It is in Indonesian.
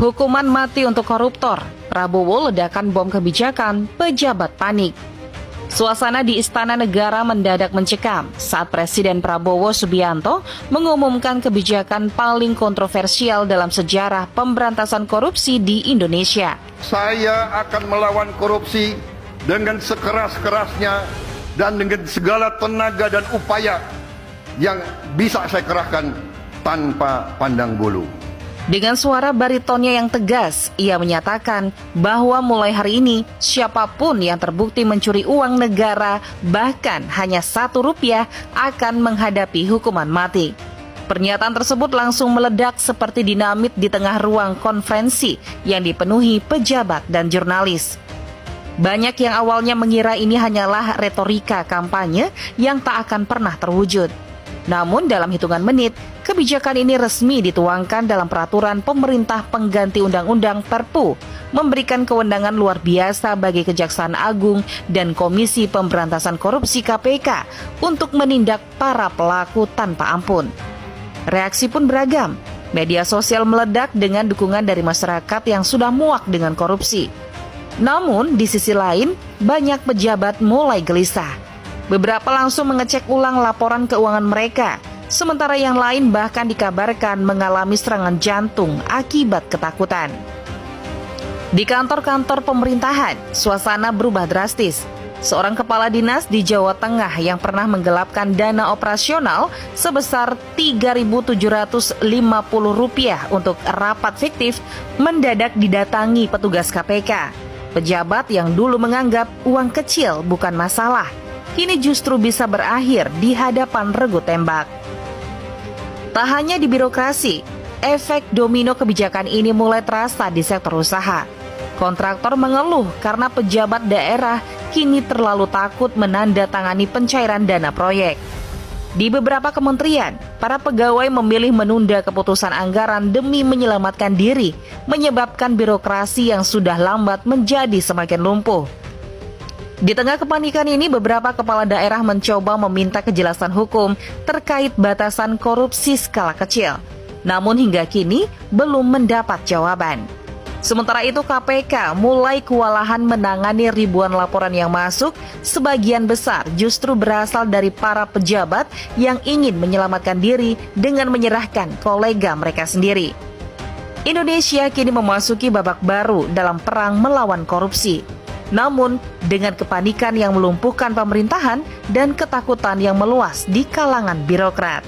Hukuman mati untuk koruptor, Prabowo ledakan bom kebijakan, pejabat panik. Suasana di Istana Negara mendadak mencekam saat Presiden Prabowo Subianto mengumumkan kebijakan paling kontroversial dalam sejarah pemberantasan korupsi di Indonesia. Saya akan melawan korupsi dengan sekeras-kerasnya dan dengan segala tenaga dan upaya yang bisa saya kerahkan tanpa pandang bulu. Dengan suara baritonnya yang tegas, ia menyatakan bahwa mulai hari ini, siapapun yang terbukti mencuri uang negara, bahkan hanya Rp1, akan menghadapi hukuman mati. Pernyataan tersebut langsung meledak seperti dinamit di tengah ruang konferensi yang dipenuhi pejabat dan jurnalis. Banyak yang awalnya mengira ini hanyalah retorika kampanye yang tak akan pernah terwujud. Namun dalam hitungan menit, kebijakan ini resmi dituangkan dalam peraturan pemerintah pengganti Undang-Undang Perpu, memberikan kewenangan luar biasa bagi Kejaksaan Agung dan Komisi Pemberantasan Korupsi KPK untuk menindak para pelaku tanpa ampun. Reaksi pun beragam. Media sosial meledak dengan dukungan dari masyarakat yang sudah muak dengan korupsi. Namun di sisi lain, banyak pejabat mulai gelisah. Beberapa langsung mengecek ulang laporan keuangan mereka, sementara yang lain bahkan dikabarkan mengalami serangan jantung akibat ketakutan. Di kantor-kantor pemerintahan, suasana berubah drastis. Seorang kepala dinas di Jawa Tengah yang pernah menggelapkan dana operasional sebesar Rp3.750 untuk rapat fiktif mendadak didatangi petugas KPK. Pejabat yang dulu menganggap uang kecil bukan masalah, kini justru bisa berakhir di hadapan regu tembak. Tak hanya di birokrasi, efek domino kebijakan ini mulai terasa di sektor usaha. Kontraktor mengeluh karena pejabat daerah kini terlalu takut menandatangani pencairan dana proyek. Di beberapa kementerian, para pegawai memilih menunda keputusan anggaran demi menyelamatkan diri, menyebabkan birokrasi yang sudah lambat menjadi semakin lumpuh. Di tengah kepanikan ini, beberapa kepala daerah mencoba meminta kejelasan hukum terkait batasan korupsi skala kecil. Namun hingga kini belum mendapat jawaban. Sementara itu KPK mulai kewalahan menangani ribuan laporan yang masuk, sebagian besar justru berasal dari para pejabat yang ingin menyelamatkan diri dengan menyerahkan kolega mereka sendiri. Indonesia kini memasuki babak baru dalam perang melawan korupsi. Namun, dengan kepanikan yang melumpuhkan pemerintahan dan ketakutan yang meluas di kalangan birokrat.